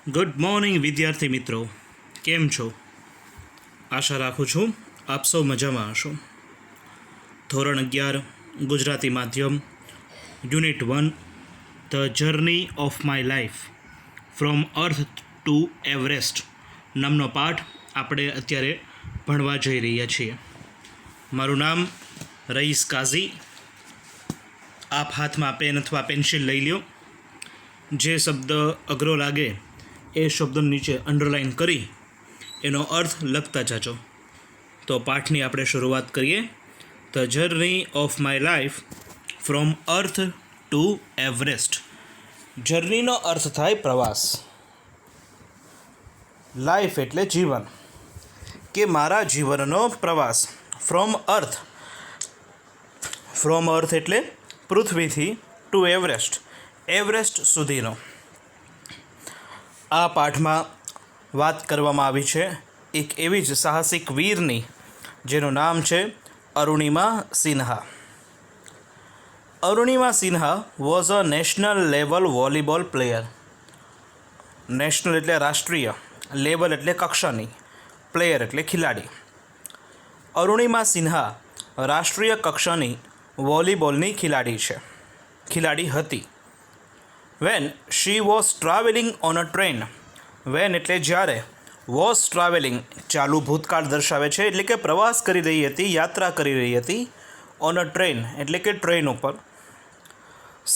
Good morning વિદ્યાર્થી મિત્રો, કેમ છો? આશા રાખું છું આપ સૌ મજામાં હશો. ધોરણ 11 ગુજરાતી માધ્યમ, unit 1, the journey of my life from earth to Everest નામનો પાઠ આપણે અત્યારે ભણવા જઈ રહ્યા છીએ. મારું નામ રઈસ કાઝી. આપ હાથમાં પેન અથવા પેન્સિલ લઈ લ્યો. જે શબ્દ અઘરો લાગે એ શબ્દ નીચે અંડરલાઇન કરી એનો અર્થ લખતા જાજો. તો પાઠની આપણે શરૂઆત કરીએ. The journey of my life from earth to Everest. જર્નીનો અર્થ થાય પ્રવાસ. લાઈફ એટલે જીવન, કે મારા જીવનનો પ્રવાસ. ફ્રોમ અર્થ એટલે પૃથ્વીથી, ટુ એવરેસ્ટ, એવરેસ્ટ સુધીનો. આ પાઠમાં વાત કરવામાં આવી છે એક એવી જ સાહસિક વીરની જેનું નામ છે Arunima Sinha. Arunima Sinha was a national level volleyball player. National એટલે રાષ્ટ્રીય, લેવલ એટલે કક્ષાની, પ્લેયર એટલે ખેલાડી. અરુણિમા સિન્હા રાષ્ટ્રીય કક્ષાની વોલીબોલની ખેલાડી હતી. When she was travelling on a train. When એટલે જ્યારે, વોઝ ટ્રાવેલિંગ ચાલુ ભૂતકાળ દર્શાવે છે, એટલે કે પ્રવાસ કરી રહી હતી, યાત્રા કરી રહી હતી. ઓન અ ટ્રેન એટલે કે ટ્રેન ઉપર.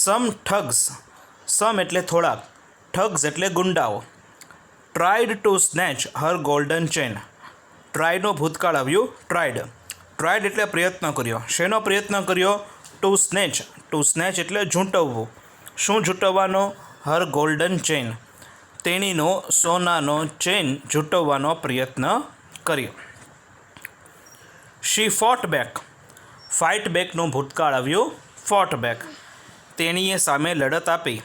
સમ ઠગ્સ, સમ એટલે થોડાક, ઠગ્સ એટલે ગુંડાઓ. Tried to snatch her golden chain. ટ્રાયનો ભૂતકાળ આવ્યું ટ્રાઈડ એટલે પ્રયત્ન કર્યો. શેનો પ્રયત્ન કર્યો? ટુ સ્નેચ એટલે ઝૂંટવવું. શું ઝૂંટવવાનો? હર ગોલ્ડન ચેન, તેણીનો સોનાનો ચેન ઝૂંટવવાનો પ્રયત્ન કર્યો. શી ફોટ બેક. ફાઇટ બેકનું ભૂતકાળ આવ્યું ફોટ બેક, તેણીએ સામે લડત આપી.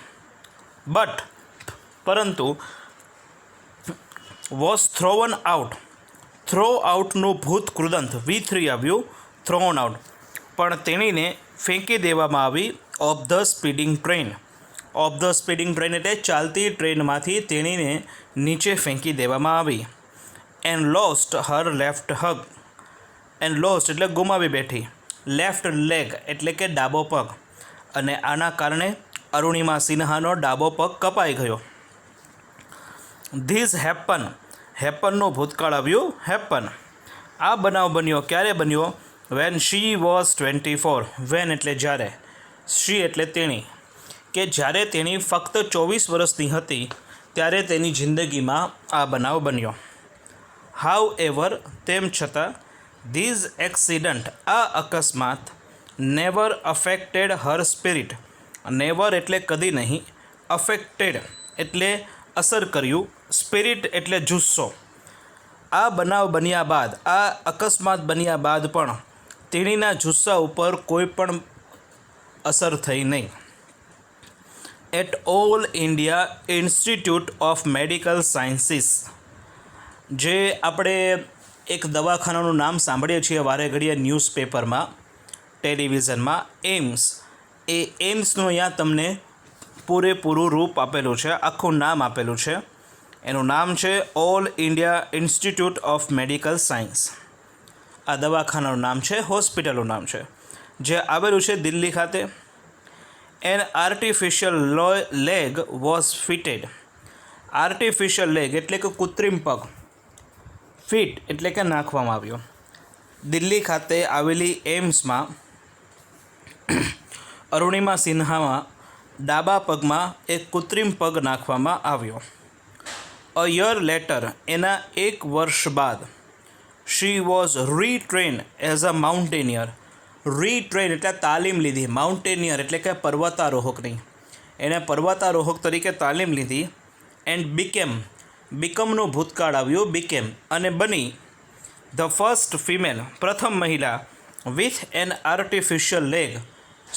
પરંતુ was thrown out. Throw આઉટનું ભૂતકૃદંત V3 આવ્યું થ્રોન આઉટ, પણ તેણીને ફેંકી દેવામાં આવી of the speeding train. Of the speeding train એટલે ચાલતી ટ્રેનમાંથી તેણીને નીચે ફેંકી દેવામાં આવી. And lost her left હગ. And lost એટલે ગુમાવી બેઠી. લેફ્ટ લેગ એટલે કે ડાબો પગ, અને આના કારણે અરુણિમા સિન્હાનો ડાબો પગ કપાઈ ગયો. ધીસ હેપનનું ભૂતકાળ આવ્યું હેપન. આ બનાવ બન્યો ક્યારે બન્યો? Van she was 24. વેન એટલે જ્યારે, શી એટલે તેણી, કે જ્યારે તેણી ફક્ત 24 વર્ષની હતી ત્યારે તેની જિંદગીમાં આ બનાવ બન્યો. હાઉ એવર, તેમ છતાં, ધીઝ એક્સિડન્ટ, આ અકસ્માત, નેવર અફેક્ટેડ હર સ્પિરિટ. નેવર એટલે કદી નહીં, અફેક્ટેડ એટલે અસર કર્યું, સ્પિરિટ એટલે જુસ્સો. આ બનાવ બન્યા બાદ, આ અકસ્માત બન્યા બાદ પણ તેણીના જુસ્સા ઉપર કોઈ પણ અસર થઈ નહીં. At All India Institute of Medical Sciences. જે આપણે એક દવાખાનાનું નામ સાંભળીએ છીએ વારે ઘડીએ ન્યૂઝપેપરમાં, ટેલિવિઝનમાં, એમ્સ. એ એમ્સનું અહીંયા તમને પૂરેપૂરું રૂપ આપેલું છે, આખું નામ આપેલું છે. એનું નામ છે all India Institute of medical science. આ દવાખાનાનું નામ છે, હોસ્પિટલનું નામ છે, જે આવેલું છે દિલ્હી ખાતે. An artificial leg was fitted. Artificial leg એટલે કે કૃત્રિમ પગ, ફિટ એટલે કે નાખવામાં આવ્યો. દિલ્હી ખાતે આવેલી એમ્સમાં અરુણિમા સિન્હામાં ડાબા પગમાં એક કૃત્રિમ પગ નાખવામાં આવ્યો. અ યર લેટર, એના 1 વર્ષ બાદ, she was retrain as a mountaineer. Retrain એટલે તાલીમ લીધી, માઉન્ટેનિયર એટલે કે પર્વતારોહકની. એણે પર્વતારોહક તરીકે તાલીમ લીધી. એન્ડ બીકમનું ભૂતકાળ આવ્યું બીકેમ, અને બની ધ ફર્સ્ટ ફિમેલ, પ્રથમ મહિલા, વિથ એન આર્ટિફિશિયલ લેગ,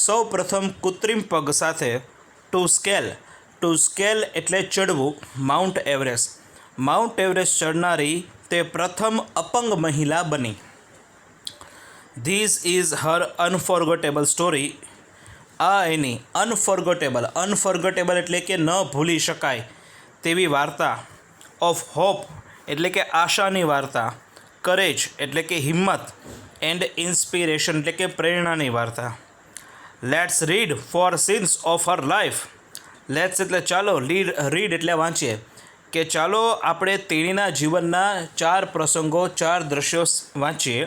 સૌ પ્રથમ કૃત્રિમ પગ સાથે, ટુ સ્કેલ એટલે ચડવું, માઉન્ટ એવરેસ્ટ ચડનારી તે પ્રથમ અપંગ મહિલા બની. This is her unforgettable story. આ એની અનફોરગોટેબલ એટલે કે ન ભૂલી શકાય તેવી વાર્તા, ઓફ હોપ એટલે કે આશાની વાર્તા, કરેજ એટલે કે હિંમત, એન્ડ ઇન્સ્પિરેશન એટલે કે પ્રેરણાની વાર્તા. Let's read four scenes of her life. Let's એટલે ચાલો, રીડ એટલે વાંચીએ, કે ચાલો આપણે તેણીના જીવનના 4 પ્રસંગો, 4 દ્રશ્યો વાંચીએ.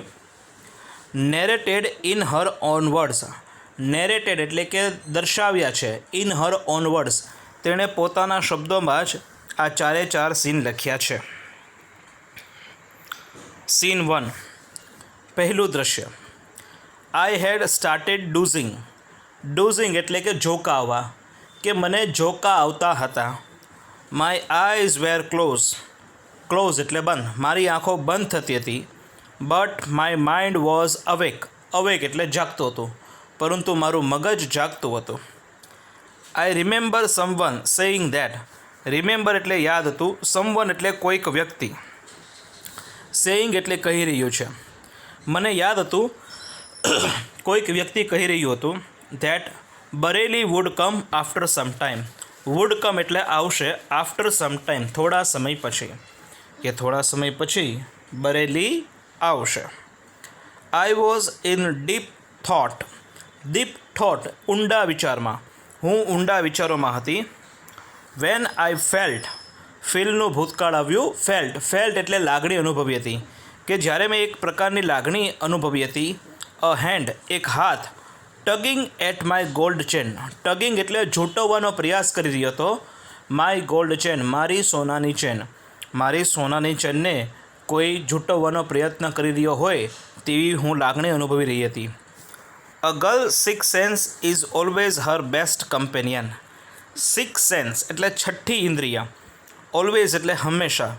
નેરેટેડ ઇન હર ઓન વર્ડ્સ. નેરેટેડ એટલે કે દર્શાવ્યા છે, ઇન હર ઓન વર્ડ્સ, તેણે પોતાના શબ્દોમાં જ આ 4 સીન લખ્યા છે. સીન 1, પહેલું દ્રશ્ય. આઈ હેડ સ્ટાર્ટેડ ડૂઝિંગ. ડૂઝિંગ એટલે કે ઝોકા આવવા, કે મને ઝોકા આવતા હતા. My eyes were close. Close એટલે બંધ, મારી આંખો બંધ થતી હતી. But my mind was awake. Awake એટલે જાગતું હતું, પરંતુ મારું મગજ જાગતું હતું. I remember someone saying that. Remember એટલે યાદ હતું, સમવન એટલે કોઈક વ્યક્તિ, સેઇંગ એટલે કહી રહ્યું છે. મને યાદ હતું, કોઈક વ્યક્તિ કહી રહ્યું હતું, that Bareilly would come after some time. Would come એટલે આવશે, આફ્ટર સમ ટાઈમ થોડા સમય પછી, કે થોડા સમય પછી બરેલી આવશે. I was in deep thought. Deep thought ઊંડા વિચારમાં, હું ઊંડા વિચારોમાં હતી. When I felt. ફીલનું ભૂતકાળ આવ્યું, ફેલ્ટ. ફેલ્ટ એટલે લાગણી અનુભવી હતી, કે જ્યારે મેં એક પ્રકારની લાગણી અનુભવી હતી. અ હેન્ડ એક હાથ, tugging at my gold chain. Tugging એટલે ઝૂંટવવાનો પ્રયાસ કરી રહ્યો હતો. માય ગોલ્ડ ચેન મારી સોનાની ચેન. મારી સોનાની ચેનને કોઈ ઝૂંટવવાનો પ્રયત્ન કરી રહ્યો હોય તેવી હું લાગણી અનુભવી રહી હતી. A girl six sense is always Har best companion. Six sense એટલે છઠ્ઠી ઇન્દ્રિય, ઓલવેઝ એટલે હંમેશા,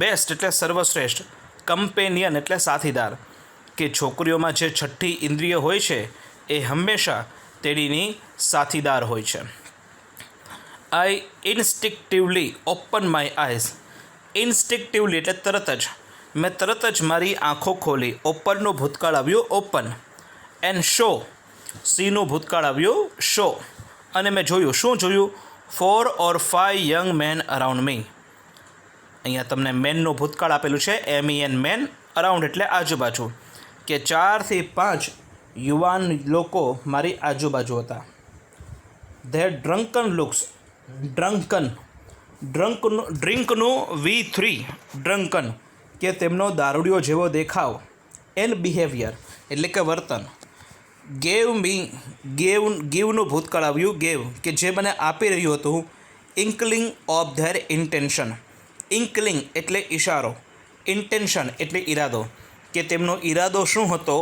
બેસ્ટ એટલે સર્વશ્રેષ્ઠ, કમ્પેનિયન એટલે સાથીદાર, કે છોકરીઓમાં જે છઠ્ઠી ઇન્દ્રિય હોય છે એ હંમેશા તેણીની સાથીદાર હોય છે. આઈ ઇન્સ્ટિક્ટિવલી ઓપન માય આઈઝ. ઇન્સ્ટિક્ટિવલી એટલે તરત જ, મેં તરત જ મારી આંખો ખોલી. ઓપનનું ભૂતકાળ આવ્યું, ઓપન. એન્ડ શો, સીનું ભૂતકાળ આવ્યું, શો. અને મેં જોયું, શું જોયું? 4 or 5 young men around me. અહીંયા તમને મેનનું ભૂતકાળ આપેલું છે, MEN મેન, અરાઉન્ડ એટલે આજુબાજુ, કે 4 થી 5 યુવાન લોકો મારી આજુબાજુ હતા. There drunken looks. ડ્રંકન, ડ્રિંકનું V3, ડ્રંકન, કે તેમનો દારૂડિયો જેવો દેખાવ. એન્ડ બિહેવિયર એટલે કે વર્તન. ગીવનું ભૂતકાળ આવ્યું, ગેવ, કે જે મને આપી રહ્યું હતું. Inkling of their intention. Inkling એટલે ઇશારો, ઇન્ટેન્શન એટલે ઈરાદો, કે તેમનો ઈરાદો શું હતો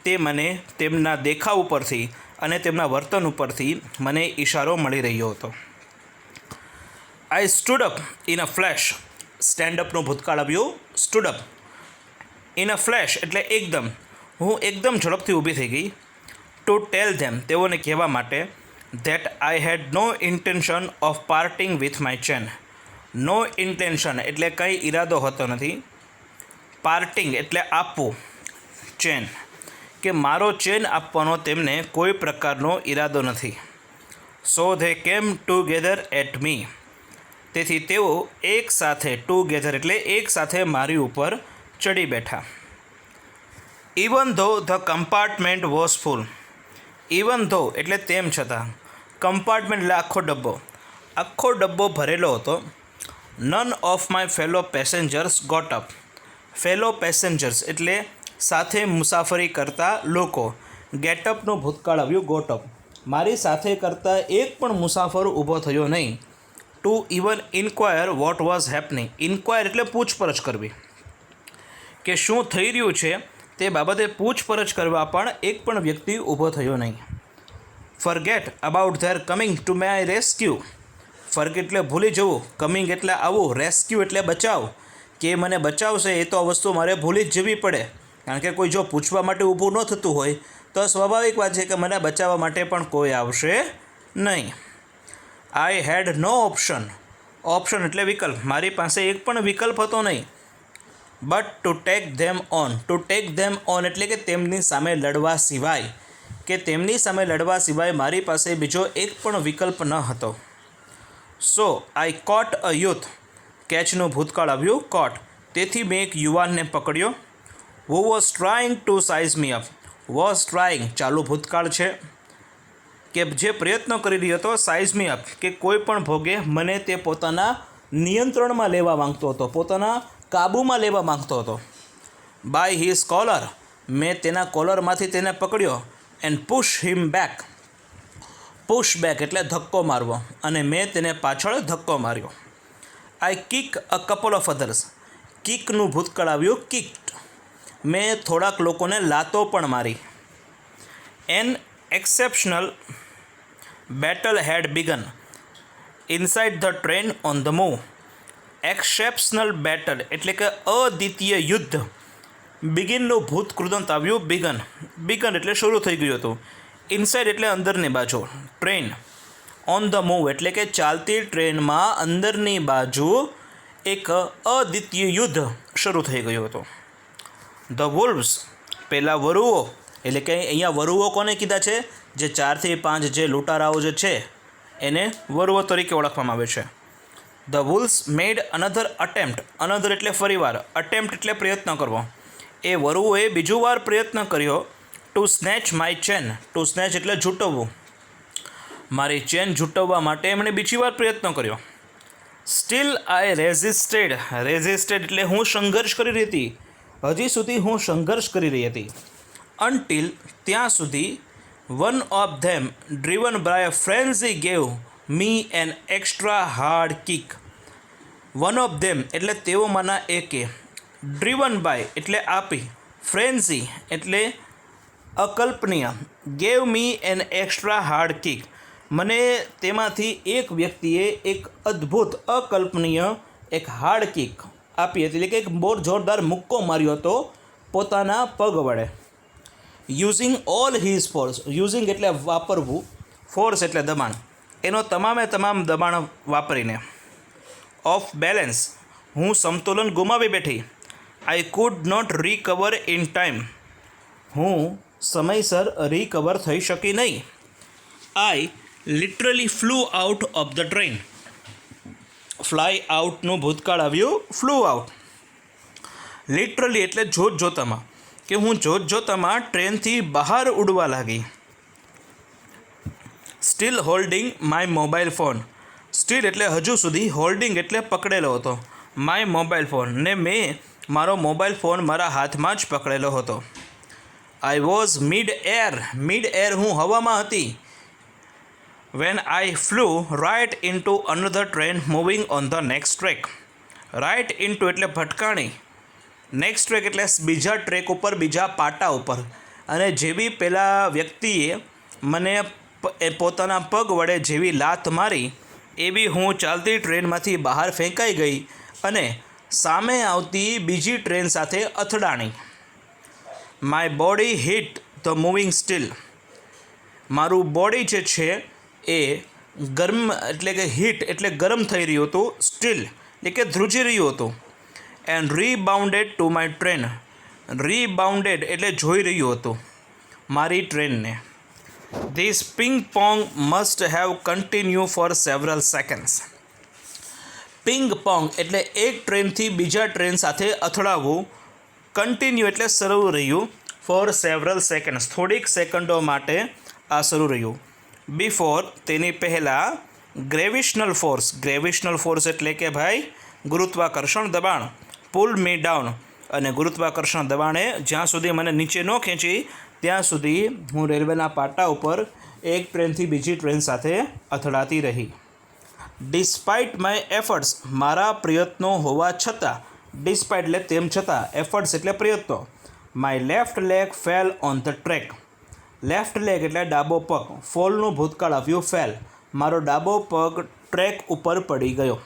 તે મને તેમના દેખાવ ઉપરથી અને તેમના વર્તન ઉપરથી મને ઇશારો મળી રહ્યો હતો. I stood up in a flash. સ્ટેન્ડઅપનું ભૂતકાળ આવ્યું, stood up. In a flash એટલે એકદમ, હું એકદમ ઝડપથી ઊભી થઈ ગઈ. ટુ ટેલ ધેમ, તેઓને કહેવા માટે, that I had no intention of parting with my chain. No intention એટલે કંઈ ઈરાદો હોતો નથી. પાર્ટિંગ એટલે આપવું, ચેન, કે મારો ચેન આપવાનો તેમને કોઈ પ્રકારનો ઈરાદો નથી. સો ધે કેમ ટુગેધર એટ મી. તેથી તેઓ એક સાથે, ટુગેધર એટલે એક સાથે મારી ઉપર ચડી બેઠા. ઇવન ધો the compartment was full. Even ધો એટલે તેમ છતાં, કમ્પાર્ટમેન્ટ એટલે આખો ડબ્બો, આખો ડબ્બો ભરેલો હતો. None of my fellow passengers got up. Fellow passengers એટલે સાથે મુસાફરી કરતા લોકો. ગેટઅપનું ભૂતકાળ આવ્યું, ગોટઅપ. મારી સાથે કરતા એક પણ મુસાફર ઊભો થયો નહીં. Two even inquire what was happening. Inquire એટલે પૂછપરછ કરવી, કે શું થઈ રહ્યું છે તે બાબતે પૂછપરછ કરવા પણ એક પણ વ્યક્તિ ઊભો થયો નહીં. Forget about their coming to my rescue. Forget એટલે ભૂલી જવું, કમિંગ એટલે આવું, રેસ્ક્યુ એટલે બચાવ, કે મને બચાવશે એ તો આ વસ્તુ મારે ભૂલી જ જવી પડે. કારણ કે કોઈ જો પૂછવા માટે ઊભું ન થતું હોય તો સ્વાભાવિક વાત છે કે મને બચાવવા માટે પણ કોઈ આવશે નહીં. આઈ હેડ નો ઓપ્શન. ઓપ્શન એટલે વિકલ્પ, મારી પાસે એક પણ વિકલ્પ હતો નહીં. But to take them on. To take them on એટલે કે તેમની સામે લડવા સિવાય, કે તેમની સામે લડવા સિવાય મારી પાસે બીજો એક પણ વિકલ્પ ન હતો. સો આઈ કોટ અ યુથ. કેચનું ભૂતકાળ આવ્યું કોટ. તેથી મેં એક યુવાનને પકડ્યો. Who was trying to size me up. Was trying ચાલુ ભૂતકાળ છે કે જે પ્રયત્ન કરી રહ્યો હતો સાઇઝ મી અપ કે કોઈ પણ ભોગે મને તે પોતાના નિયંત્રણમાં લેવા માંગતો હતો, પોતાના કાબૂમાં લેવા માંગતો હતો. બાય હિઝ કોલર મેં તેના કોલરમાંથી તેને પકડ્યો. And push him back. Push back એટલે ધક્કો મારવો અને મેં તેને પાછળ ધક્કો માર્યો. I kick a couple of others. કિકનું ભૂતકાળ આવ્યું કિક્ડ. મેં થોડાક લોકોને લાતો પણ મારી. An exceptional battle had began inside the train on the move. Exceptional battle એટલે કે અદ્વિતીય યુદ્ધ. બિગિનનું ભૂતકૃદંત આવ્યું બિગન. બિગન એટલે શરૂ થઈ ગયું હતું. ઇનસાઇડ એટલે અંદરની બાજુ. ટ્રેન ઓન ધ મૂવ એટલે કે ચાલતી ટ્રેનમાં અંદરની બાજુ એક અદ્વિતીય યુદ્ધ શરૂ થઈ ગયું હતું. ધ વુલ્વ્સ પહેલાં વરુઓ એટલે કે અહીંયા વરુઓ કોને કીધા છે? જે 4 થી 5 જે લૂંટારાઓ જે છે એને વરુઓ તરીકે ઓળખવામાં આવે છે. The wolves made another attempt. Another એટલે ફરીવાર, અટેમ્પ્ટ એટલે પ્રયત્ન કરવો. એ વરુઓએ બીજું વાર પ્રયત્ન કર્યો two snatch my chain. Two snatch એટલે ઝૂંટવવું. મારી ચેન ઝૂંટવવા માટે એમણે બીજી વાર પ્રયત્ન કર્યો. સ્ટીલ આઈ રેઝિસ્ટેડ. રેઝિસ્ટેડ એટલે હું સંઘર્ષ કરી રહી હતી. હજી સુધી હું સંઘર્ષ કરી રહી હતી. અનટિલ ત્યાં સુધી one of them driven by a frenzy gave me an extra hard kick. One of them એટલે તેઓમાંના એકે. ડ્રીવન બાય એટલે આપી. ફ્રેન્ઝી એટલે અકલ્પનીય. Gave me an extra hard kick. મને તેમાંથી એક વ્યક્તિએ એક અદ્ભુત અકલ્પનીય એક હાર્ડ કિક આપી હતી, એટલે કે એક બહુ જોરદાર મુક્કો માર્યો હતો પોતાના પગ વડે. Using all his force. Using એટલે વાપરવું, ફોર્સ એટલે દબાણ. એનો તમામે તમામ દબાણ વાપરીને. ઓફ બેલેન્સ હું સમતોલન ગુમાવી બેઠી. I could not recover in time. હું સમયસર રિકવર થઈ શકી નહીં. I literally flew out of the train. Fly આઉટનું ભૂતકાળ આવ્યું ફ્લૂ આઉટ. લિટરલી એટલે જોત જોતામાં કે હું જોત જોતામાં ટ્રેનથી બહાર ઉડવા લાગી. Steel holding my mobile phone. Steel એટલે હજુ સુધી, હોલ્ડિંગ એટલે પકડેલો હતો. માય મોબાઈલ ફોન ને મેં મારો મોબાઈલ ફોન મારા હાથમાં જ પકડેલો હતો. I was mid air. Mid air હું હવામાં હતી. When I flew right into another train moving on the next track. Right into એટલે ભટકાણી. નેક્સ્ટ ટ્રેક એટલે બીજા ટ્રેક ઉપર, બીજા પાટા ઉપર. અને જેવી પેલા વ્યક્તિએ મને પોતાના પગ વડે જેવી લાત મારી એવી હું ચાલતી ટ્રેનમાંથી બહાર ફેંકાઈ ગઈ અને સામે આવતી બીજી ટ્રેન સાથે અથડાણી. My body hit the moving steel. મારું બોડી જે છે એ ગરમ એટલે કે હીટ એટલે ગરમ થઈ રહ્યું હતું. સ્ટીલ એટલે કે ધ્રુજી રહ્યું હતું. And rebounded to my train. Rebounded એટલે જોઈ રહ્યું હતું મારી ટ્રેનને. This ping pong must have continue for several seconds. Ping pong એટલે એક ટ્રેનથી બીજા ટ્રેન સાથે અથડાવવું. કન્ટિન્યુ એટલે શરૂ રહ્યું. ફોર સેવરલ સેકન્ડ્સ થોડીક સેકન્ડો માટે આ શરૂ રહ્યું. બિફોર તેની પહેલાં ગ્રેવિશનલ ફોર્સ. ગ્રેવિશનલ ફોર્સ એટલે કે ભાઈ ગુરુત્વાકર્ષણ દબાણ. પુલ મી ડાઉન. અને ગુરુત્વાકર્ષણ દબાણે જ્યાં સુધી મને નીચે ન ખેંચી ત્યાં સુધી હું રેલવેના પાટા ઉપર એક ટ્રેનથી બીજી ટ્રેન સાથે અથડાતી રહી. Despite my efforts. મારા પ્રયત્નો હોવા છતાં. ડિસ્પાઇટ એટલે તેમ છતાં, એફર્ટ્સ એટલે પ્રયત્નો. My left leg fell on the track. Left leg એટલે ડાબો પગ. ફોલનું ભૂતકાળ આવ્યું ફેલ. મારો ડાબો પગ ટ્રેક ઉપર પડી ગયો.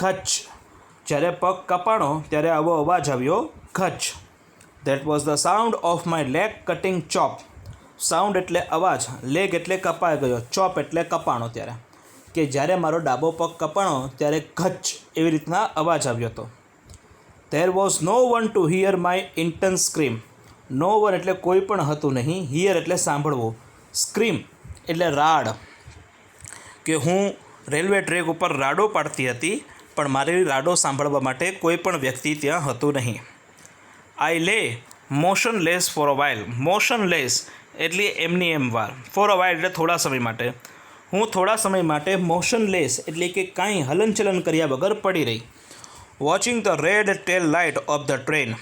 ખચ. જ્યારે પગ કપાણો ત્યારે આવો અવાજ આવ્યો ખચ. That was the sound of my leg cutting chop. Sound એટલે અવાજ, લેગ એટલે કપાઈ ગયો, ચોપ એટલે કપાણો. ત્યારે કે જ્યારે મારો ડાબો પગ કપાણો ત્યારે ખચ એવી રીતના અવાજ આવ્યો હતો. There was no one to hear my intense scream. No one એટલે કોઈ પણ હતું નહીં. હિયર એટલે સાંભળવું. સ્ક્રીમ એટલે રાડ. કે હું રેલવે ટ્રેક ઉપર રાડો પાડતી હતી પણ મારી રાડો સાંભળવા માટે કોઈ પણ વ્યક્તિ ત્યાં હતું નહીં. આઈ લે motionless for a while. Motionless એટલે એમની એમ વાર, ફોર અ વાઇલ એટલે થોડા સમય માટે. હું થોડા સમય માટે મોશનલેસ એટલે કે કાંઈ હલનચલન કર્યા વગર પડી રહી. Watching the red tail light of the train.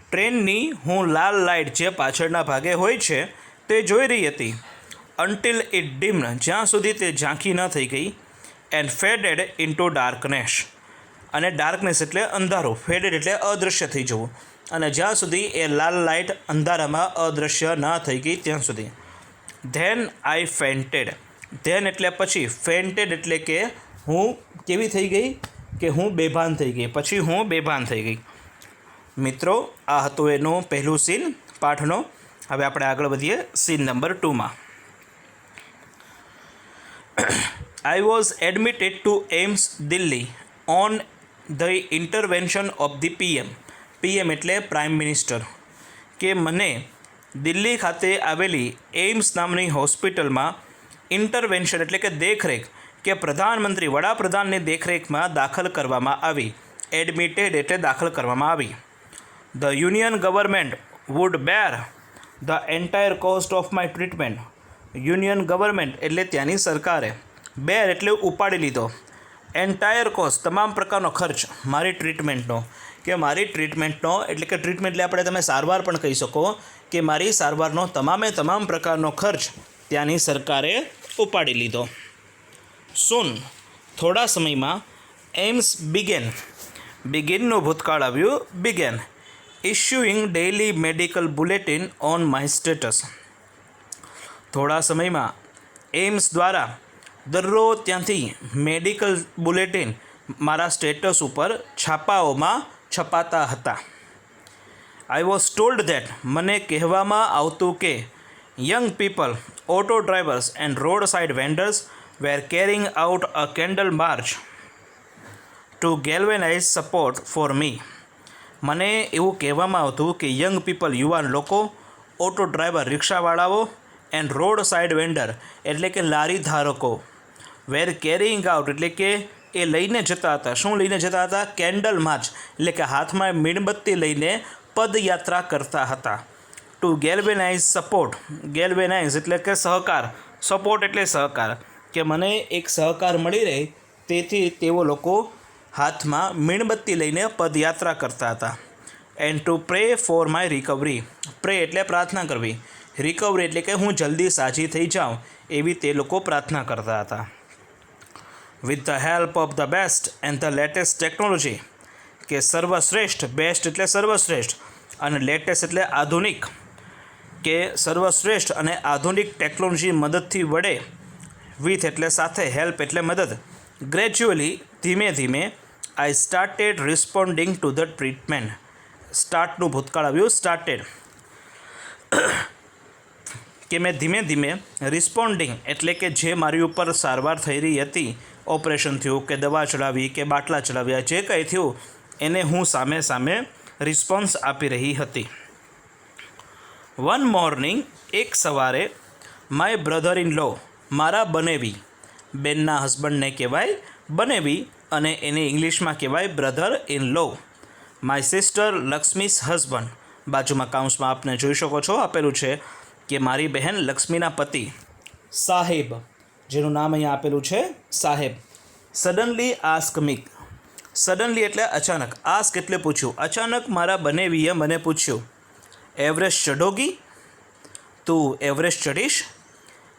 ટ્રેનની હું લાલ લાઇટ જે પાછળના ભાગે હોય છે તે જોઈ રહી હતી. અન્ટિલ ઇટ ડીમ્ડ, જ્યાં સુધી તે ઝાંખી ન થઈ ગઈ. એન્ડ ફેડેડ ઇન્ટુ ડાર્કનેસ, અને ડાર્કનેસ એટલે અંધારું, ફેડેડ એટલે અદૃશ્ય થઈ જવું, અને જ્યાં સુધી એ લાલ લાઇટ અંધારામાં અદૃશ્ય ન થઈ ગઈ ત્યાં સુધી. ધેન આઈ ફેન્ટેડ. ધેન એટલે પછી, ફેન્ટેડ એટલે કે હું કેવી થઈ ગઈ કે હું બેભાન થઈ ગઈ, પછી હું બેભાન થઈ ગઈ. મિત્રો, આ હતું એનું પહેલું સીન પાઠનો. હવે આપણે આગળ વધીએ સીન નંબર 2માં. I was admitted to AIIMS Delhi on the intervention of the PM. PM એટલે પ્રાઇમ મિનિસ્ટર. કે મને દિલ્હી ખાતે આવેલી એઇમ્સ નામની હોસ્પિટલમાં ઇન્ટરવેન્શન એટલે કે દેખરેખ, કે પ્રધાનમંત્રી વડાપ્રધાનની દેખરેખમાં દાખલ કરવામાં આવી. એડમિટેડ એટલે દાખલ કરવામાં આવી. The union government would bear the entire cost of my treatment. Union government એટલે ત્યાંની સરકારે, બેર એટલે ઉપાડી લીધો, એન્ટાયર કોસ્ટ તમામ પ્રકારનો ખર્ચ મારી ટ્રીટમેન્ટનો, કે મારી ટ્રીટમેન્ટનો એટલે કે ટ્રીટમેન્ટ એટલે આપણે તમે સારવાર પણ કહી શકો, કે મારી સારવારનો તમામ પ્રકારનો ખર્ચ ત્યાંની સરકારે ઉપાડી લીધો. સૂન થોડા સમયમાં એઇમ્સ બિગેનનું ભૂતકાળ આવ્યું, began issuing daily medical bulletin on my status. થોડા સમયમાં એઇમ્સ દ્વારા દરરોજ ત્યાંથી મેડિકલ બુલેટિન મારા સ્ટેટસ ઉપર છાપાઓમાં છપાતા હતા. આઈ વોઝ ટોલ્ડ ધેટ, મને કહેવામાં આવતું કે young people, auto drivers and road side vendors were carrying out a candle march to galvanize support for me. મને એવું કહેવામાં આવતું કે યંગ પીપલ, યુવાન લોકો, ઓટો ડ્રાઈવર રિક્ષાવાળાઓ, એન્ડ રોડ સાઇડ વેન્ડર એટલે કે લારી ધારકો, વેર કેરિંગ આઉટ એટલે કે એ લઈને જતા હતા. શું લઈને જતા હતા? કેન્ડલ માર્ચ એટલે કે હાથમાં મીણબત્તી લઈને પદયાત્રા કરતા હતા. ટુ ગેલ્વેનાઇઝ સપોર્ટ, ગેલ્વેનાઇઝ એટલે કે સહકાર, સપોર્ટ એટલે સહકાર, કે મને એક સહકાર મળી રહે તેથી તેઓ લોકો હાથમાં મીણબત્તી લઈને પદયાત્રા કરતા હતા. And to pray for my recovery. Pray એટલે પ્રાર્થના કરવી, રિકવરી એટલે કે હું જલ્દી સાજી થઈ જાઉં એવી તે લોકો પ્રાર્થના કરતા હતા. With the help of the best and the latest technology, કે સર્વશ્રેષ્ઠ, બેસ્ટ એટલે સર્વશ્રેષ્ઠ અને લેટેસ્ટ એટલે આધુનિક, કે સર્વશ્રેષ્ઠ અને આધુનિક ટેકનોલોજી મદદથી વડે, વિથ એટલે સાથે, હેલ્પ એટલે મદદ, ગ્રેજ્યુઅલી ધીમે ધીમે, I started responding to the treatment. સ્ટાર્ટનું ભૂતકાળ આવ્યું, સ્ટાર્ટેડ, કે મેં ધીમે ધીમે રિસ્પોન્ડિંગ એટલે કે જે મારી ઉપર સારવાર થઈ રહી હતી, ઓપરેશન થયું કે દવા ચડાવી કે બાટલા ચડાવ્યા, જે કંઈ થયું એને હું સામે રિસ્પોન્સ આપી રહી હતી. વન મોર્નિંગ, એક સવારે, માય બ્રધર ઇન લો, મારા બનેવી, બેનના હસબન્ડને કહેવાય બનેવી અને એને ઇંગ્લિશમાં કહેવાય brother in law. My sister Lakshmi's husband, બાજુમાં કાઉન્સમાં આપને જોઈ શકો છો આપેલું છે કે મારી બહેન લક્ષ્મીના પતિ સાહેબ, જેનું નામ અહીંયા આપેલું છે સાહેબ. સડનલી આસ્ક મી, સડનલી એટલે અચાનક, આસ્ક એટલે પૂછ્યું, અચાનક મારા બનેવીએ મને પૂછ્યું, એવરેસ્ટ ચઢોગી, તું એવરેસ્ટ ચઢીશ?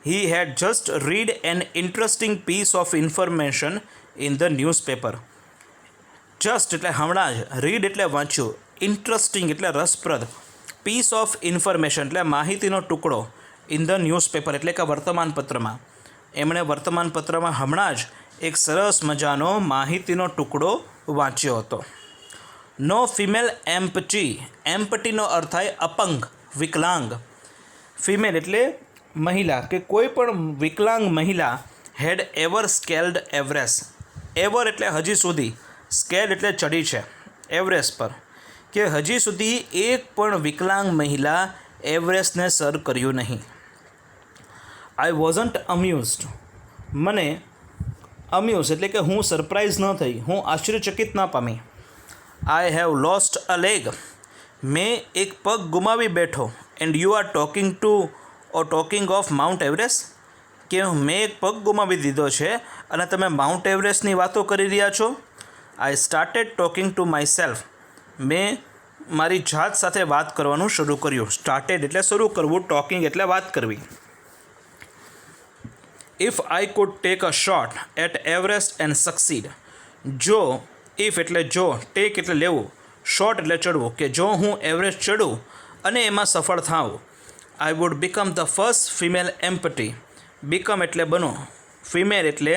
He had just read an interesting piece of information in the newspaper. Just એટલે હમણાં જ, રીડ એટલે વાંચ્યું, ઇન્ટરેસ્ટિંગ એટલે રસપ્રદ, પીસ ઓફ ઇન્ફોર્મેશન એટલે માહિતીનો ટુકડો, ઇન ધ ન્યૂઝપેપર એટલે કે વર્તમાનપત્રમાં. એમણે વર્તમાનપત્રમાં હમણાં જ એક સરસ મજાનો માહિતીનો ટુકડો વાંચ્યો હતો. નો ફિમેલ એમ્પટી, એમ્પટીનો અર્થ થાય અપંગ, વિકલાંગ. ફિમેલ એટલે મહિલા, કે કોઈ પણ વિકલાંગ મહિલા હેડ એવર સ્કેલ્ડ એવરેસ્ટ. એવર એટલે હજી સુધી, સ્કેલ્ડ એટલે ચડી છે એવરેસ્ટ પર, કે હજી સુધી એક પણ વિકલાંગ મહિલા એવરેસ્ટને સર કર્યું નહીં. આઈ વોઝન્ટ અમ્યુઝડ, મને અમ્યુઝ એટલે કે હું સરપ્રાઇઝ ન થઈ, હું આશ્ચર્યચકિત ન પામી. I have lost a leg, મેં એક પગ ગુમાવી બેઠો. And you are talking of Mount Everest, કે મેં એક પગ ગુમાવી દીધો છે અને તમે માઉન્ટ એવરેસ્ટની વાતો કરી રહ્યા છો. I started talking to my self, મેં મારી જાત સાથે વાત કરવાનું શરૂ કર્યું. સ્ટાર્ટેડ એટલે શરૂ કરવું, ટોકિંગ એટલે વાત કરવી. If I could take a shot at Everest and succeed, જો, ઇફ એટલે જો, ટેક એટલે લેવું, શોટ એટલે ચડવું, કે જો હું એવરેસ્ટ ચડું અને એમાં સફળ થાઉં. I would become the first female empty, become એટલે બનો, ફિમેલ એટલે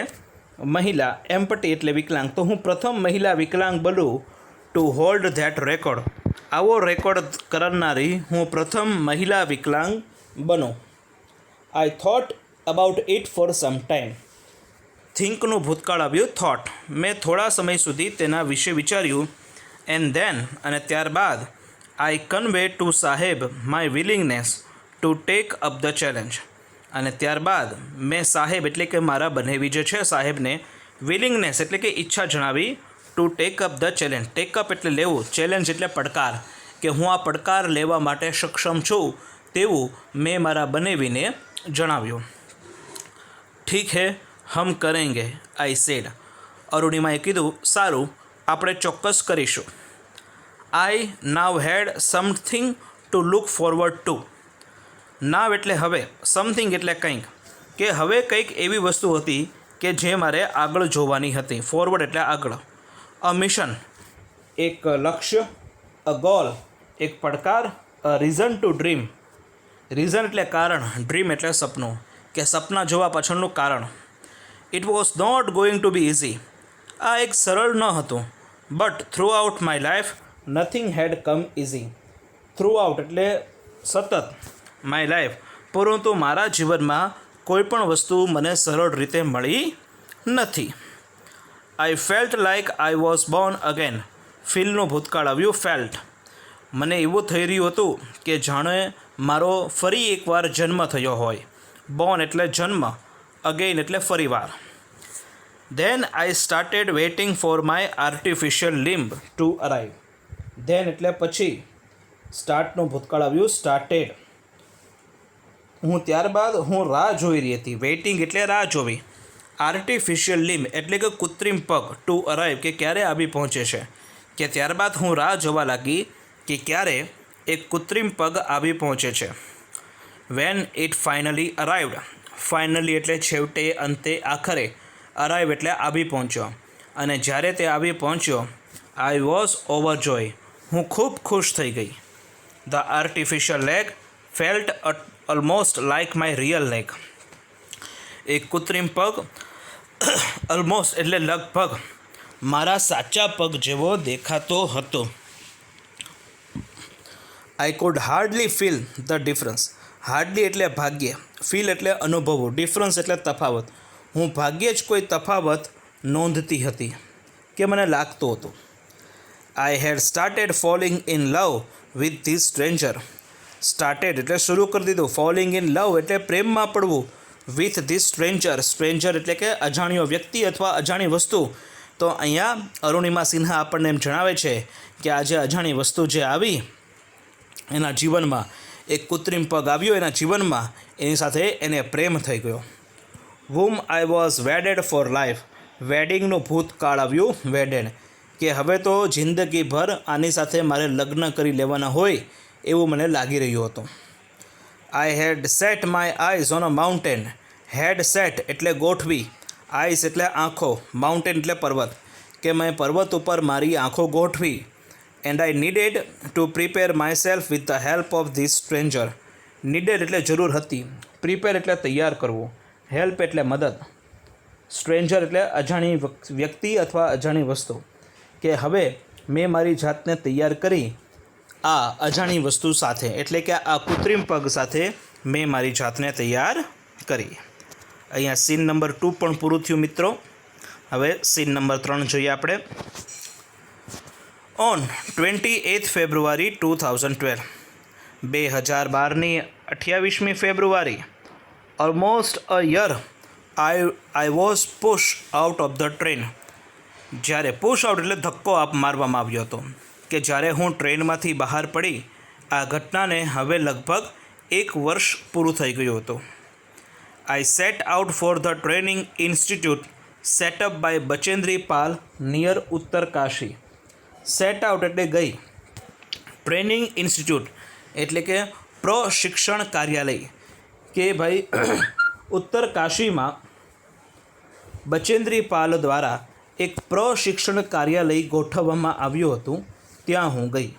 મહિલા, એમ્પટી એટલે વિકલાંગ, તો હું પ્રથમ મહિલા વિકલાંગ બનું. ટુ હોલ્ડ ધેટ રેકોર્ડ, આવો રેકોર્ડ કરનારી હું પ્રથમ મહિલા વિકલાંગ બનું. I thought about it for some time, થિંકનું ભૂતકાળ આવ્યું થોટ, મેં થોડા સમય સુધી તેના વિશે વિચાર્યું. એન્ડ ધેન અને ત્યારબાદ આઈ કન્વે ટુ સાહેબ my willingness two take up the challenge, અને ત્યારબાદ મેં સાહેબ એટલે કે મારા બનેવી જે છે સાહેબને વિલિંગનેસ એટલે કે ઈચ્છા જણાવી. To take up the challenge, take up એટલે લેવું, ચેલેન્જ એટલે પડકાર, કે હું આ પડકાર લેવા માટે સક્ષમ છું તેવું મેં મારા બનેવીને જણાવ્યું. ઠીક હે, હમ કરેંગે, આઈ સેડ, અરુણિમાએ કીધું સારું, આપણે ચોક્કસ કરીશું. I now had something to look forward to, now એટલે હવે, સમથિંગ એટલે કંઈક, કે હવે કંઈક એવી વસ્તુ હતી કે જે મારે આગળ જોવાની હતી. ફોરવર્ડ એટલે આગળ. અ મિશન એક લક્ષ્ય, અ ગોલ એક પડકાર, અ રીઝન ટુ ડ્રીમ, રીઝન એટલે કારણ, ડ્રીમ એટલે સપનું, કે સપના જોવા પાછળનું કારણ. It was not going to be easy, આ એક સરળ ન હતું. But throughout my life nothing had come easy, throughout એટલે સતત, માય લાઈફ પરંતુ મારા જીવનમાં કોઈ પણ વસ્તુ મને સરળ રીતે મળી નથી. I felt like I was born again, ફીલનું ભૂતકાળ આવ્યું ફેલ્ટ, મને એવું થઈ રહ્યું હતું કે જાણે મારો ફરી એકવાર જન્મ થયો હોય. બોર્ન એટલે જન્મ, અગેન એટલે ફરીવાર. Then I started waiting for my artificial limb to arrive, then એટલે પછી, સ્ટાર્ટનું ભૂતકાળ આવ્યું સ્ટાર્ટેડ, ત્યારબાદ હું રાહ જોઈ રહી હતી. વેઇટિંગ એટલે રાહ જોવી. આર્ટિફિશિયલ લિમ્બ એટલે કે કૃત્રિમ પગ, ટુ અરાઈવ કે ક્યારે આવી પહોંચે છે, કે ત્યારબાદ હું રાહ જોવા લાગી કે ક્યારે એક કૃત્રિમ પગ આવી પહોંચે છે. When it finally arrived, finally એટલે છેવટે, અંતે, આખરે, અરાઈવ એટલે આવી પહોંચ્યો, અને જ્યારે તે આવી પહોંચ્યો, આઈ વોઝ ઓવરજોય, હું ખૂબ ખુશ થઈ ગઈ. The artificial leg felt almost like my real leg, એક કૃત્રિમ પગ ઓલમોસ્ટ એટલે લગભગ મારા સાચા પગ જેવો દેખાતો હતો. I could hardly feel the difference, hardly એટલે ભાગ્યે, ફીલ એટલે અનુભવવું, ડિફરન્સ એટલે તફાવત, હું ભાગ્યે જ કોઈ તફાવત નોંધતી હતી કે મને લાગતું હતું. I had started falling in love with this stranger, started એટલે શરૂ કરી દીધું, ફોલિંગ ઇન લવ એટલે પ્રેમમાં પડવું, વિથ ધીસ સ્ટ્રેન્જર, સ્ટ્રેન્જર એટલે કે અજાણ્યો વ્યક્તિ અથવા અજાણી વસ્તુ. તો અહીંયા અરુણિમા સિન્હા આપણને એમ જણાવે છે કે આ જે અજાણી વસ્તુ જે આવી એના જીવનમાં, એક કૃત્રિમ પગ આવ્યો એના જીવનમાં, એની સાથે એને પ્રેમ થઈ ગયો. whom I was wedded for life, વેડિંગનું ભૂતકાળ આવ્યું વેડેડ, કે હવે તો જિંદગીભર આની સાથે મારે લગ્ન કરી લેવાના હોય એવું મને લાગી રહ્યું હતું. I had set my eyes on a mountain, had set એટલે ગોઠવી, આઈઝ એટલે આંખો, માઉન્ટેન એટલે પર્વત, કે મેં પર્વત ઉપર મારી આંખો ગોઠવી. And I needed to prepare my self with the help of this stranger, needed એટલે જરૂર હતી, પ્રિપેર એટલે તૈયાર કરવું, હેલ્પ એટલે મદદ, સ્ટ્રેન્જર એટલે અજાણી વ્યક્તિ અથવા અજાણી વસ્તુ, કે હવે મેં મારી જાતને તૈયાર કરી આ અજાણી વસ્તુ સાથે, એટલે કે આ કૃત્રિમ પગ સાથે મેં મારી જાતને તૈયાર કરી. અહીંયા સીન નંબર 2 પણ પૂરું થયું મિત્રો. હવે સીન નંબર 3 જોઈએ આપણે. ઓન 28 ફેબ્રુઆરી 2012, 2012ની 28મી ફેબ્રુઆરી, almost a year I was push out of the train. જ્યારે પુશ આઉટ એટલે ધક્કો મારવામાં આવ્યો હતો કે જ્યારે હું ટ્રેનમાંથી બહાર પડી. આ ઘટનાને હવે લગભગ 1 વર્ષ પૂરું થઈ ગયું હતું. I set out for the training institute set up by Bachendri Pal near Uttarkashi. Set out એટલે ગઈ. ટ્રેનિંગ ઇન્સ્ટિટ્યૂટ એટલે કે પ્રશિક્ષણ કાર્યાલય કે ભાઈ ઉત્તરકાશીમાં બચેન્દ્રી પાલ દ્વારા એક પ્રશિક્ષણ કાર્યાલય ગોઠવવામાં આવ્યું હતું. ત્યાં હું ગઈ.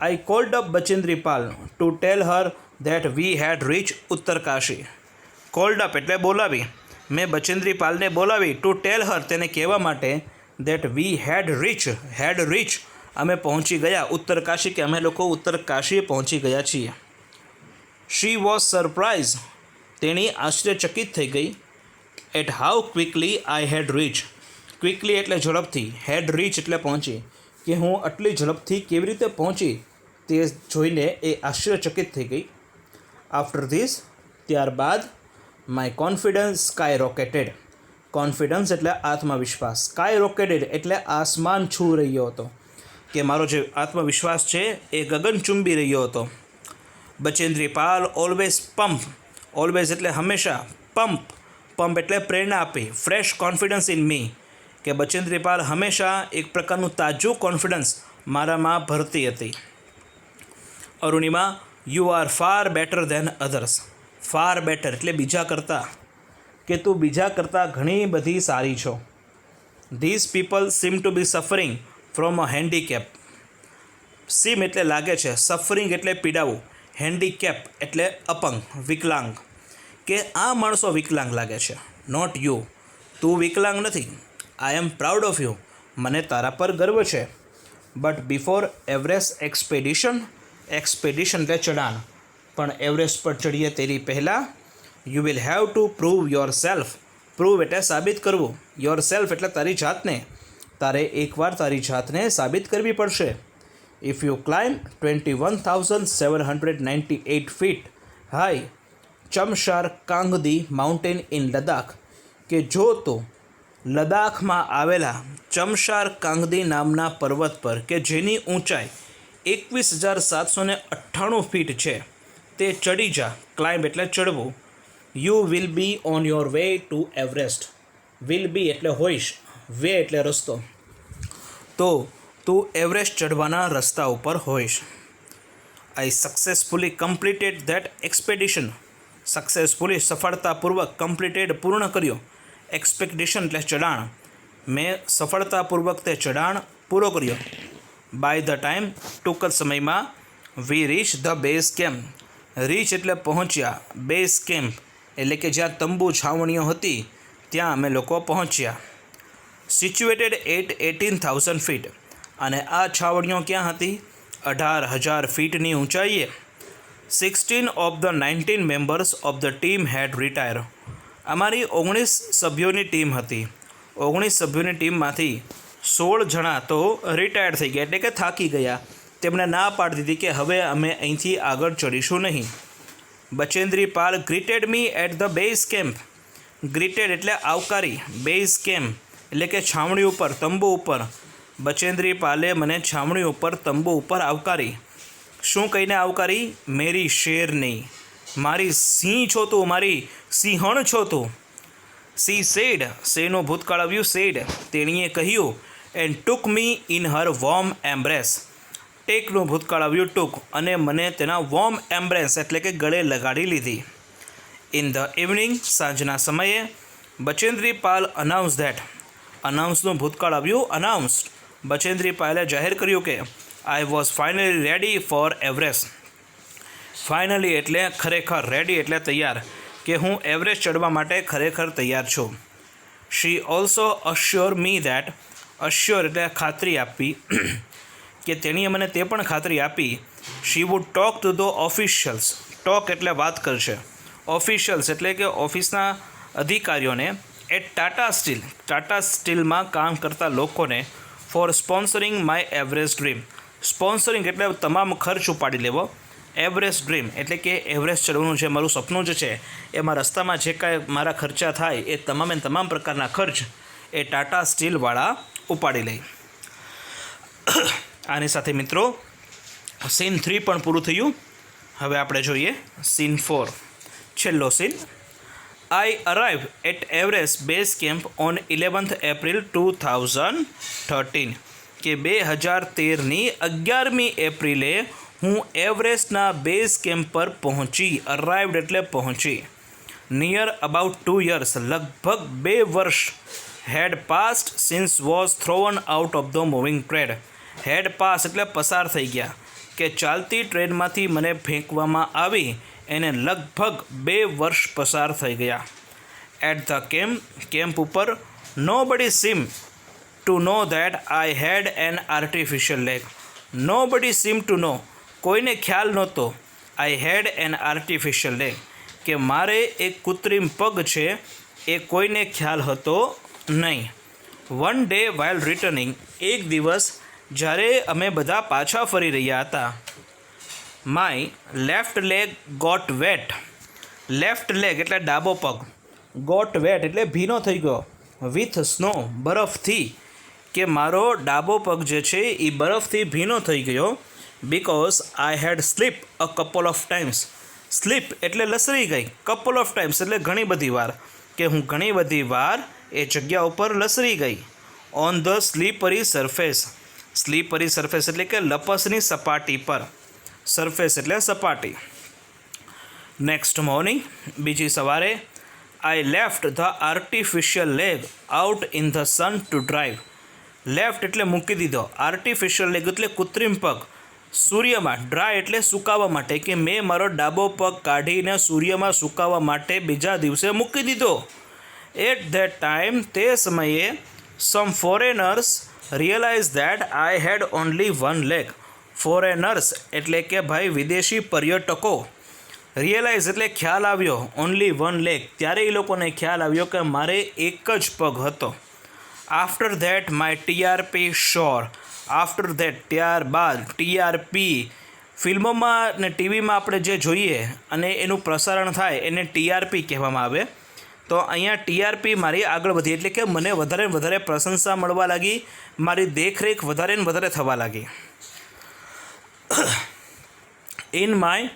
I called up Bachendri Pal to tell her that we had reach Uttarkashi. Called up એટલે બોલાવી. મેં બચેન્દ્રી પાલને બોલાવી ટુ ટેલ હર તેને કહેવા માટે ધેટ વી હેડ રીચ અમે પહોંચી ગયા ઉત્તરકાશી કે અમે લોકો ઉત્તરકાશી પહોંચી ગયા છીએ. શી વોઝ સરપ્રાઇઝ તેણી આશ્ચર્યચકિત થઈ ગઈ. At how quickly I had reach. Quickly એટલે ઝડપથી, હેડ રીચ એટલે પહોંચી, કે હું આટલી ઝડપથી કેવી રીતે પહોંચી તે જોઈને એ આશ્ચર્યચકિત થઈ ગઈ. આફ્ટર ધીસ ત્યારબાદ માય કોન્ફિડન્સ સ્કાય રોકેટેડ. કોન્ફિડન્સ એટલે આત્મવિશ્વાસ, સ્કાય રોકેટેડ એટલે આસમાન છૂ રહ્યો હતો, કે મારો જે આત્મવિશ્વાસ છે એ ગગન ચુંબી રહ્યો હતો. Bachendri Pal always pump. Always એટલે હંમેશા, પંપ એટલે પ્રેરણા આપી. ફ્રેશ કોન્ફિડન્સ ઇન મી, કે બચેન્દ્રી પાલ હંમેશા એક પ્રકારનું તાજું કોન્ફિડન્સ મારામાં ભરતી હતી. Arunima you are far better than others. Far better એટલે બીજા કરતાં, કે તું બીજા કરતાં ઘણી બધી સારી છો. This people seem to be suffering from a handicap. Seem એટલે લાગે છે, સફરિંગ એટલે પીડાવું, હેન્ડીકેપ એટલે અપંગ, વિકલાંગ, કે આ માણસો વિકલાંગ લાગે છે. નોટ યુ, તું વિકલાંગ નથી. આઈ એમ પ્રાઉડ ઓફ યુ, મને તારા પર ગર્વ છે. બટ બિફોર એવરેસ્ટ એક્સપેડિશન એટલે ચઢાણ, પણ એવરેસ્ટ પર ચડીએ તેની પહેલાં you will have to prove your self. Prove એટલે સાબિત કરવું, યોર સેલ્ફ એટલે તારી જાતને. તારે એકવાર તારી જાતને સાબિત કરવી પડશે. If you climb 21,798 feet high Chamser Kangri mountain in Ladakh, કે જો તો લદ્દાખમાં આવેલા ચમશાર કાંગદી નામના પર્વત પર, કે જેની ઊંચાઈ 21,798 ફીટ છે, તે ચડી જા. ક્લાઇમ્બ એટલે ચડવું. You will be on your way to Everest. Will be એટલે હોઈશ, વે એટલે રસ્તો, તો તું એવરેસ્ટ ચડવાના રસ્તા ઉપર હોઈશ. આઈ successfully completed that expedition. Successfully સફળતાપૂર્વક, કમ્પ્લીટેડ પૂર્ણ કર્યો, એક્સપેક્ટેશન એટલે ચઢાણ. મેં સફળતાપૂર્વક તે ચઢાણ પૂરો કર્યો. બાય ધ ટાઈમ ટૂંક જ સમયમાં we reach the base camp. Reach એટલે પહોંચ્યા, બેઝ કેમ્પ એટલે કે જ્યાં તંબુ છાવણીઓ હતી ત્યાં અમે લોકો પહોંચ્યા. સિચ્યુએટેડ એટ 18,000 ફીટ, અને આ છાવણીઓ ક્યાં હતી? 18,000 ફીટની ઊંચાઈએ. 16 of the 19 members of the team had retire. અમારી 19 સભ્યોની ટીમ હતી. 19 સભ્યોની ટીમમાંથી 16 જણા તો રિટાયર્ડ થઈ ગયા, એટલે કે થાકી ગયા. તેમણે ના પાડી દીધી કે હવે અમે અહીંથી આગળ ચડીશું નહીં. Bachendri Pal greeted me at the base camp. Greeted એટલે આવકારી, બેઝ કેમ્પ એટલે કે છાવણી ઉપર, તંબુ ઉપર. બચેન્દ્રી પાલે મને છાવણી ઉપર, તંબુ ઉપર આવકારી. શું કહીને આવકારી? મેરી શેરની, મારી સિંહ છો તું, મારી સિંહણ છો તું. સી સેડ, સેનું ભૂતકાળ આવ્યું સેડ, તેણીએ કહ્યું. And took me in her warm embrace. ટેકનું ભૂતકાળ આવ્યું ટુક, અને મને તેના વોર્મ એમ્બ્રેસ એટલે કે ગળે લગાડી લીધી. ઇન ધ ઇવનિંગ, સાંજના સમયે. Bachendri Pal announce that. અનાઉન્સનું ભૂતકાળ આવ્યું અનાઉન્સ્ડ. બચેન્દ્રી પાલે જાહેર કર્યું કે I was finally ready for Everest. Finally એટલે ખરેખર, રેડી એટલે તૈયાર, કે હું એવરેસ્ટ ચડવા માટે ખરેખર તૈયાર છું. શી ઓલ્સો અશ્યોર મી ધેટ. અશ્યોર એટલે ખાતરી આપવી, કે તેણીએ મને તે પણ ખાતરી આપી. She would talk to the officials. Talk એટલે વાત કરશે. ઓફિશિયલ્સ એટલે કે ઓફિસના અધિકારીઓને. At Tata steel. ટાટા સ્ટીલમાં કામ કરતા લોકોને. For sponsoring my Everest dream. Sponsoring એટલે તમામ ખર્ચ ઉપાડી લેવો. એવરેસ્ટ ડ્રીમ એટલે કે એવરેસ્ટ ચડવાનું જે મારું સપનું જે છે એમાં રસ્તામાં જે કાંઈ મારા ખર્ચા થાય એ તમામ પ્રકારના ખર્ચ એ ટાટા સ્ટીલવાળા ઉપાડી લે. આની સાથે મિત્રો સીન 3 પણ પૂરું થયું. હવે આપણે જોઈએ સીન 4, છેલ્લો scene. I arrived at Everest Base Camp on 11th April 2013 કે 2013ની 11મી એપ્રિલે હું એવરેસ્ટના બેઝ કેમ્પ પર પહોંચી. અરાઇવ્ડ એટલે પહોંચી. નિયર અબાઉટ 2 years લગભગ 2 વર્ષ had passed since was thrown out of the moving train. Had pass એટલે પસાર થઈ ગયા કે ચાલતી ટ્રેનમાંથી મને ફેંકવામાં આવી એને લગભગ 2 વર્ષ પસાર થઈ ગયા. એટ ધ કેમ્પ ઉપર nobody seem to know that I had an artificial leg. Nobody seem to know કોઈને ખ્યાલ નહોતો I had an artificial leg કે મારે એક કૃત્રિમ પગ છે એ કોઈને ખ્યાલ હતો નહીં. વન ડે વાઇલ રિટર્નિંગ એક દિવસ જ્યારે અમે બધા પાછા ફરી રહ્યા હતા my left leg got wet. Left leg એટલે ડાબો પગ. ગોટ વેટ એટલે ભીનો થઈ ગયો. વિથ સ્નો બરફથી કે મારો ડાબો પગ જે છે એ બરફથી ભીનો થઈ ગયો. Because I had slip a couple of times. Slip એટલે લસરી ગઈ. કપલ ઓફ ટાઈમ્સ એટલે ઘણી બધી વાર કે હું ઘણી બધી વાર એ જગ્યા ઉપર લસરી ગઈ. On the slippery surface. Slippery surface એટલે કે લપસની સપાટી પર. સરફેસ એટલે સપાટી. નેક્સ્ટ મોર્નિંગ બીજી સવારે I left the artificial leg out in the sun to drive. Left એટલે મૂકી દીધો. આર્ટિફિશિયલ લેગ એટલે કૃત્રિમ પગ સૂર્યમાં. ડ્રાય એટલે સુકાવા માટે કે મેં મારો ડાબો પગ કાઢીને સૂર્યમાં સુકાવા માટે બીજા દિવસે મૂકી દીધો. એટ ધેટ ટાઈમ તે સમયે some foreigners realize that I had only one leg. Foreigners એટલે કે ભાઈ વિદેશી પર્યટકો. રિયલાઇઝ એટલે ખ્યાલ આવ્યો. ઓનલી વન લેગ ત્યારે એ લોકોને ખ્યાલ આવ્યો કે મારે એક જ પગ હતો. After that my TRP shore. After that ત્યારબાદ ટીઆરપી ફિલ્મોમાં ને ટીવીમાં આપણે જે જોઈએ અને એનું પ્રસારણ થાય એને ટીઆરપી કહેવામાં આવે. તો અહીંયા ટીઆરપી મારી આગળ વધી એટલે કે મને વધારે ને વધારે પ્રશંસા મળવા લાગી. મારી દેખરેખ વધારે ને વધારે થવા લાગી. In my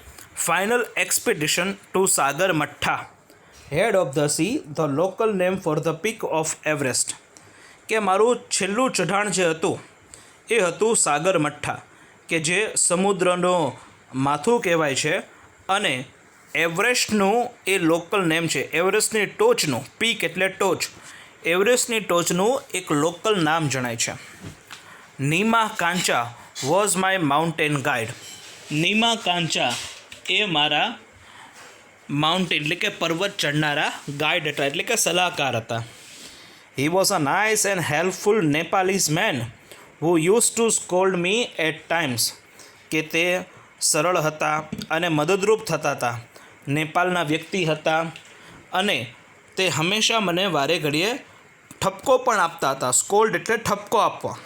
final expedition to Sagarmatha head of the sea the local name for the peak of Everest કે મારું છેલ્લું ચઢાણ જે હતું એ હતું સાગરમઠ્ઠા કે જે સમુદ્રનો માથું કહેવાય છે અને એવરેસ્ટનું એ લોકલ નેમ છે. એવરેસ્ટની ટોચનું પીક એટલે ટોચ. એવરેસ્ટની ટોચનું એક લોકલ નામ જણાય છે. Nima Kancha was my mountain guide. Nima Kancha એ મારા માઉન્ટેન એટલે કે પર્વત ચડનારા ગાઈડ હતા એટલે કે સલાહકાર હતા. He was a nice and helpful Nepalese man who use to scold me at times કે તે સરળ હતા અને મદદરૂપ થતા હતા. નેપાળના વ્યક્તિ હતા અને તે હંમેશા મને વારે ઘડીએ ઠપકો પણ આપતા હતા. સ્કોલ્ડ એટલે ઠપકો આપવા.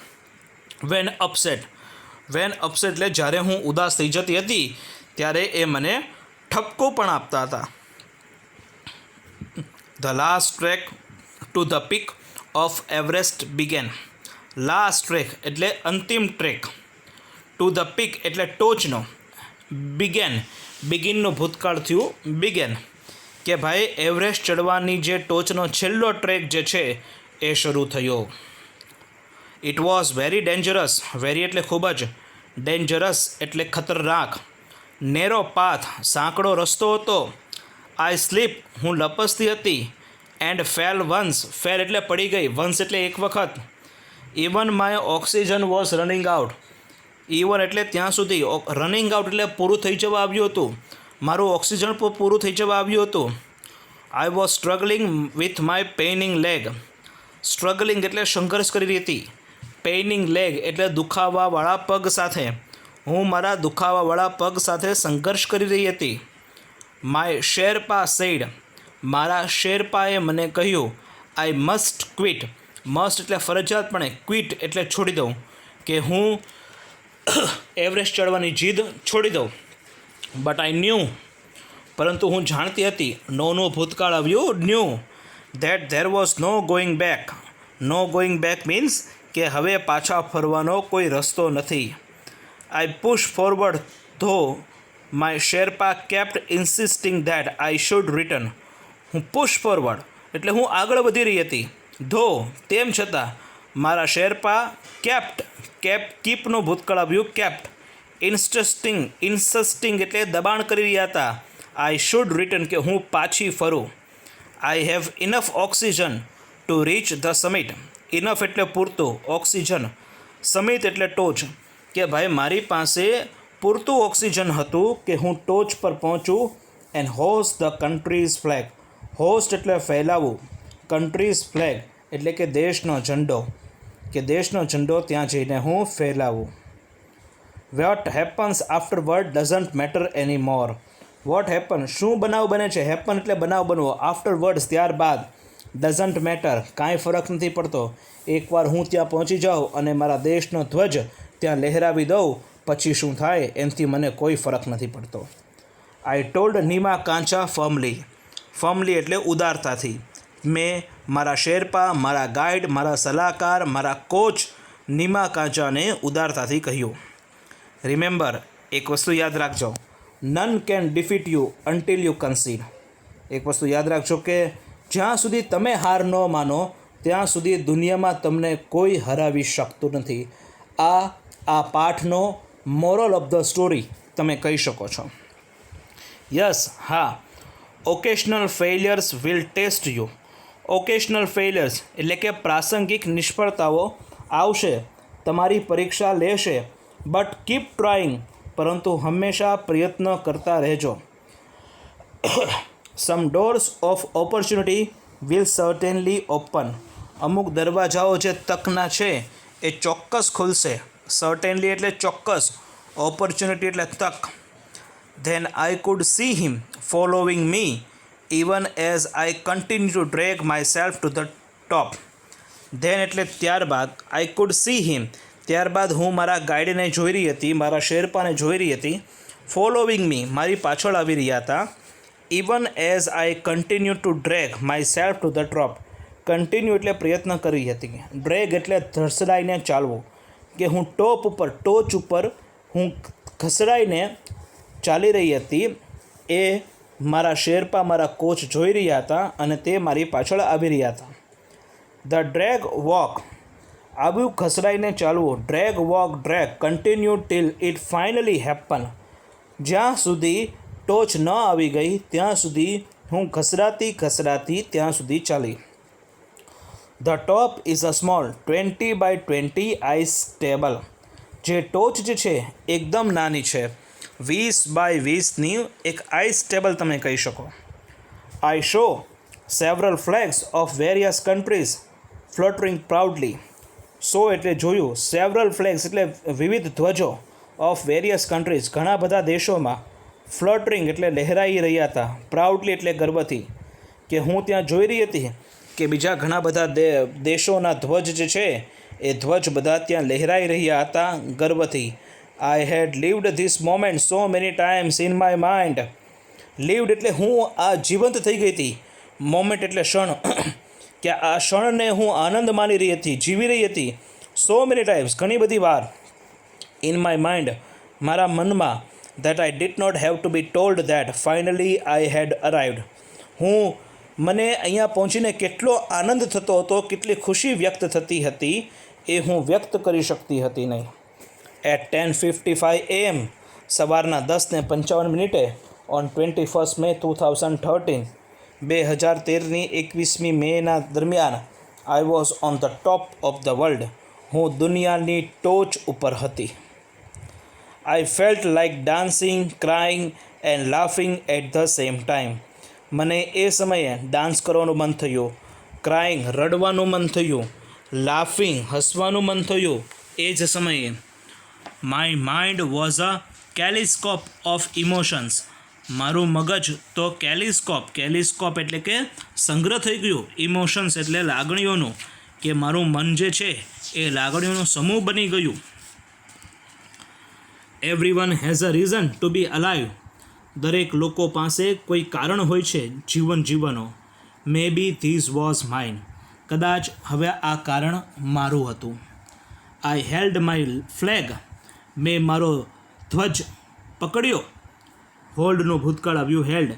વેન અપસેટ એટલે જ્યારે હું ઉદાસ થઈ જતી હતી ત્યારે એ મને ઠપકો પણ આપતા હતા. The last track to the peak of Everest began. Last track એટલે અંતિમ ટ્રેક. ટુ ધ પીક એટલે ટોચનો. બિગિનનું ભૂતકાળ થયું બિગેન કે ભાઈ એવરેસ્ટ ચડવાની જે ટોચનો છેલ્લો ટ્રેક જે છે એ શરૂ થયો. It was very dangerous. Very એટલે ખૂબ જ. ડેન્જરસ એટલે ખતરનાક. નેરો પાથ સાંકડો રસ્તો હતો. આઈ સ્લીપ હું લપસતી હતી. And fail once. ફેલ એટલે પડી ગઈ. વન્સ એટલે એક વખત. Even my oxygen was running out. Even એટલે ત્યાં સુધી. રનિંગ આઉટ એટલે પૂરું થઈ જવા આવ્યું હતું. મારું ઓક્સિજન પણ પૂરું થઈ જવા આવ્યું હતું. I was struggling with my paining leg. Struggling એટલે સંઘર્ષ કરી રહી હતી. પેઇનિંગ લેગ એટલે દુખાવાવાળા પગ સાથે. હું મારા દુખાવાવાળા પગ સાથે સંઘર્ષ કરી રહી હતી. My Sherpa said. મારા શેરપાએ મને કહ્યું આઈ મસ્ટ ક્વિટ. મસ્ટ એટલે ફરજિયાતપણે. ક્વિટ એટલે છોડી દઉં કે હું એવરેસ્ટ ચડવાની જીદ છોડી દઉં. બટ આઈ ન્યૂ, પરંતુ હું જાણતી હતી, નોનું ભૂતકાળ આવ્યું knew, that there was no going back. No going back means કે હવે પાછા ફરવાનો કોઈ રસ્તો નથી. I push forward though my sherpa kept insisting that I should return. હું પુશ ફોરવર્ડ એટલે હું આગળ વધી રહી હતી, ધો તેમ છતાં મારા શેરપા કીપનું ભૂતકાળ આવ્યું કેપ્ટ, ઇન્સસ્ટિંગ એટલે દબાણ કરી રહ્યા હતા, આઈ શુડ રિટર્ન કે હું પાછી ફરું. I have enough oxygen to reach the summit. Enough એટલે પૂરતું, ઓક્સિજન, સમિટ એટલે ટોચ, કે ભાઈ મારી પાસે પૂરતું ઓક્સિજન હતું કે હું ટોચ પર પહોંચું. And host the countries flag. Host એટલે ફેલાવવું, કન્ટ્રીઝ ફ્લેગ એટલે કે દેશનો ઝંડો, કે દેશનો ઝંડો ત્યાં જઈને હું ફેલાવું. What happens afterward doesn't matter any more. What happen શું બનાવ બને છે, હેપન એટલે બનાવ બનવો, આફ્ટરવર્ડ્સ ત્યારબાદ, ડઝન્ટ મેટર કાંઈ ફરક નથી પડતો. એકવાર હું ત્યાં પહોંચી જાઉં અને મારા દેશનો ધ્વજ ત્યાં લહેરાવી દઉં, પછી શું થાય એનાથી મને કોઈ ફરક નથી પડતો. આઈ ટોલ્ડ નીમા કાંચા ફર્મલી. ફર્મલી એટલે ઉદારતાથી. મેં મારા શેરપા, મારા ગાઈડ, મારા સલાહકાર, મારા કોચ નીમા કાંચાને ઉદારતાથી કહ્યું. રિમેમ્બર, એક વસ્તુ યાદ રાખજો, none can defeat you until you concede. એક વસ્તુ યાદ રાખજો કે જ્યાં સુધી તમે હાર ન માનો ત્યાં સુધી દુનિયામાં તમને કોઈ હરાવી શકતું નથી. આ પાઠનો મોરલ ઓફ ધ સ્ટોરી તમે કહી શકો છો. યસ, હા, occasional failures will test you. Occasional failures એટલે કે પ્રાસંગિક નિષ્ફળતાઓ આવશે, તમારી પરીક્ષા લેશે, બટ કીપ ટ્રાઇંગ, પરંતુ હંમેશા પ્રયત્ન કરતા રહેજો. Some doors of opportunity will certainly open. અમુક દરવાજાઓ જે તકના છે એ ચોક્કસ ખુલશે. સર્ટેનલી એટલે ચોક્કસ, ઓપોર્ચ્યુનિટી એટલે તક. Then I could see him following me even as I continue to drag myself to the top. Then એટલે ત્યારબાદ, આઈ કુડ સી હિમ ત્યારબાદ હું મારા ગાઈડને જોઈ રહી હતી, મારા શેરપાને જોઈ રહી હતી, ફોલોઈંગ મી મારી પાછળ આવી રહ્યા હતા, even as I continue to drag myself to the top. Continue એટલે પ્રયત્ન કરી હતી, ડ્રેગ એટલે ધસડાઈને ચાલવું, કે હું ટોચ ઉપર હું ઘસડાઈને ચાલી રહી હતી. એ મારા શેરપા, મારા કોચ જોઈ રહ્યા હતા અને તે મારી પાછળ આવી રહ્યા હતા. ધ ડ્રેગ વોક આવ્યું ઘસડાઈને ચાલવું, drag walk drag continue till it finally happen. જ્યાં સુધી ટોચ ન આવી ગઈ ત્યાં સુધી હું ઘસડાતી ત્યાં સુધી ચાલી. The top is a small 20 by 20 ice table. જે ટોચ જે છે એકદમ નાની છે, 20 by 20ની એક આઈસ ટેબલ તમે કહી શકો. I saw several flags of various countries fluttering proudly. Saw એટલે જોયું, સેવરલ ફ્લેગ્સ એટલે વિવિધ ધ્વજો, ઓફ વેરિયસ કન્ટ્રીઝ ઘણા બધા દેશોમાં, ફ્લોટરિંગ એટલે લહેરાઈ રહ્યા હતા, પ્રાઉડલી એટલે ગર્વથી, કે હું ત્યાં જોઈ રહી હતી કે બીજા ઘણા બધા દેશોના ધ્વજ જે છે એ ધ્વજ બધા ત્યાં લહેરાઈ રહ્યા હતા ગર્વથી. I had lived this moment so many times in my mind. Lived એટલે હું આ જીવંત થઈ ગઈ હતી, મોમેન્ટ એટલે ક્ષણ, કે આ ક્ષણને હું આનંદ માની રહી હતી, જીવી રહી હતી, સો મેની ટાઈમ્સ ઘણી બધી વાર, ઇન માય માઇન્ડ મારા મનમાં, that I did not have to be told that finally I had arrived. મને અહીંયા પહોંચીને કેટલો આનંદ થતો હતો, કેટલી ખુશી વ્યક્ત થતી હતી એ હું વ્યક્ત કરી શકતી હતી નહીં. એટ 10:55 AM સવારના 10:55 ઓન 21 May 2013 2013ની 21મી મેના દરમિયાન I was on the top of the world. હું દુનિયાની ટોચ ઉપર હતી. I felt like dancing, crying and laughing at the same time. મને એ સમયે ડાન્સ કરવાનું મન થયું, ક્રાઇંગ રડવાનું મન થયું, લાફિંગ હસવાનું મન થયું. એ જ સમયે my mind was a kaleidoscope of emotions. મારું મગજ તો કેલિસ્કોપ એટલે કે સંગ્રહ થઈ ગયું, ઇમોશન્સ એટલે લાગણીઓનું, કે મારું મન જે છે એ લાગણીઓનો સમૂહ બની ગયું. Everyone has a reason to be alive. દરેક લોકો પાસે કોઈ કારણ હોય છે જીવન જીવવાનો. Maybe this was mine. કદાચ હવે આ કારણ મારું હતું. I held my flag. મેં મારો ધ્વજ પકડ્યો. હોલ્ડનું ભૂતકાળ આવ્યું held.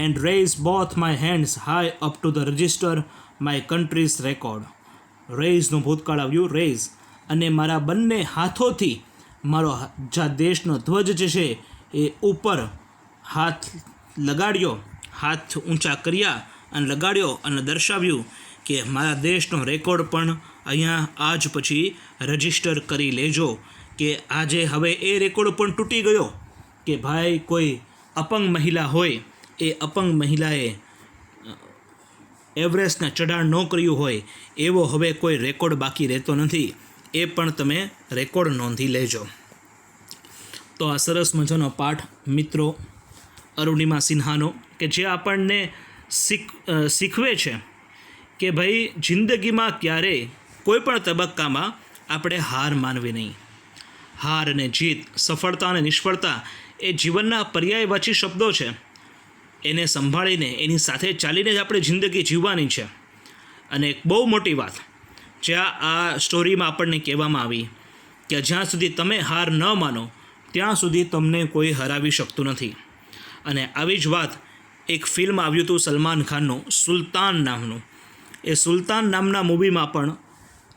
And raise both my hands high up to the register my country's record. રેઝનું ભૂતકાળ આવ્યું રેઝ. અને મારા બંને હાથોથી મારો દેશનો ધ્વજ જે છે એ ઉપર હાથ લગાડ્યો, હાથ ઊંચા કર્યા અને લગાડ્યો અને દર્શાવ્યું કે મારા દેશનો રેકોર્ડ પણ અહીંયા આજ પછી રજિસ્ટર કરી લેજો. કે આજે હવે એ રેકોર્ડ પણ તૂટી ગયો કે ભાઈ કોઈ અપંગ મહિલા હોય, એ અપંગ મહિલાએ એવરેસ્ટના ચઢાણ ન કર્યું હોય એવો હવે કોઈ રેકોર્ડ બાકી રહેતો નથી. એ પણ તમે રેકોર્ડ નોંધી લેજો. તો આ સરસ મજાનો પાઠ મિત્રો અરુણિમા સિન્હાનો, કે જે આપણને શીખવે છે કે ભાઈ જિંદગીમાં ક્યારેય કોઈ પણ તબક્કામાં આપણે હાર માનવી નહીં. હાર અને જીત, સફળતા અને નિષ્ફળતા એ જીવનના પર્યાયવાચી શબ્દો છે. એને સંભાળીને એની સાથે ચાલીને જ આપણે જિંદગી જીવવાની છે. અને એક બહુ મોટી વાત જ્યાં આ સ્ટોરીમાં આપણને કહેવામાં આવી કે જ્યાં સુધી તમે હાર ન માનો ત્યાં સુધી તમને કોઈ હરાવી શકતું નથી. અને આવી જ વાત એક ફિલ્મ આવ્યું હતું સલમાન ખાનનું, સુલતાન નામનું. એ સુલતાન નામના મૂવીમાં પણ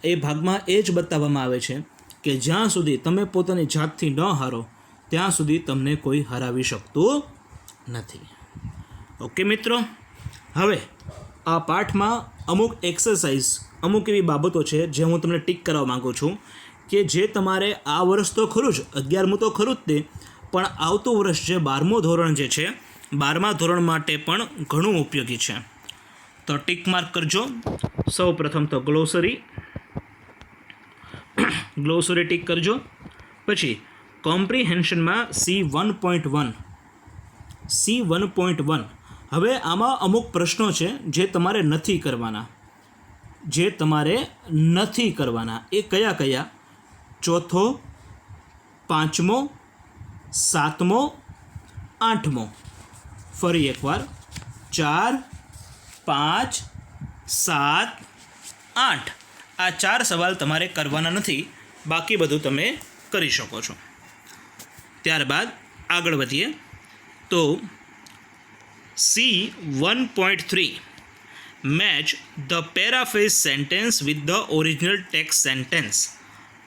એ ભાગમાં એ જ બતાવવામાં આવે છે કે જ્યાં સુધી તમે પોતાની જાતથી ન હારો ત્યાં સુધી તમને કોઈ હરાવી શકતું નથી. ઓકે મિત્રો, હવે આ પાઠમાં અમુક એક્સરસાઇઝ, અમુક એવી બાબતો છે જે હું તમને ટીક કરવા માગું છું કે જે તમારે આ વર્ષ તો ખરું જ, 11મું તો ખરું જ તે, પણ આવતું વર્ષ જે 12મું ધોરણ જે છે, 12મા ધોરણ માટે પણ ઘણું ઉપયોગી છે. તો ટીક માર્ક કરજો. સૌ પ્રથમ તો ગ્લોસરી ટીક કરજો. પછી કોમ્પ્રિહેન્શનમાં C1.1. હવે આમાં અમુક પ્રશ્નો છે જે તમારે નથી કરવાના. એ કયા? ચોથો, 5મો, 7મો, 8મો. ફરી એકવાર 4, 5, 7, 8. આ 4 સવાલ તમારે કરવાના નથી, બાકી બધું તમે કરી શકો છો. ત્યારબાદ આગળ વધીએ તો C1.3 match the paraphrase sentence with the original text sentence.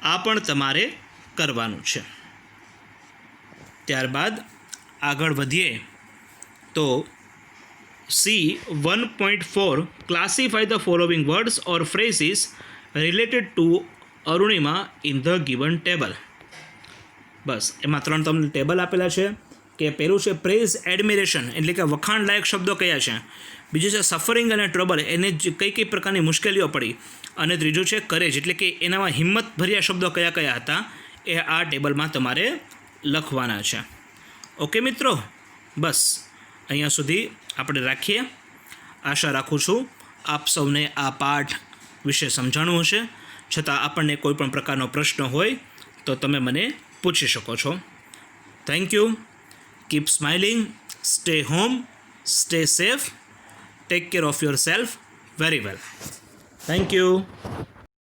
આ પણ તમારે કરવાનું છે. ત્યારબાદ આગળ વધીએ તો C1.4 classify the following words or phrases related to Arunima in the given table. બસ એમાં 3 તમને ટેબલ આપેલા છે કે પહેલું છે પ્રેઝ એડમિરેશન, એટલે કે વખાણ લાયક શબ્દો કયા છે. બીજું છે સફરિંગ અને ટ્રબલ, એને કઈ પ્રકારની મુશ્કેલીઓ પડી. અને ત્રીજું છે કરેજ, એટલે કે એનામાં હિંમતભર્યા શબ્દો કયા હતા એ આ ટેબલમાં તમારે લખવાના છે. ઓકે મિત્રો, બસ અહીંયા સુધી આપણે રાખીએ. આશા રાખું છું આપ સૌને આ પાઠ વિશે સમજાણું હશે. છતાં આપણને કોઈ પણ પ્રકારનો પ્રશ્ન હોય તો તમે મને પૂછી શકો છો. Thank you. Keep smiling, stay home, stay safe, take care of your self very well. Thank you.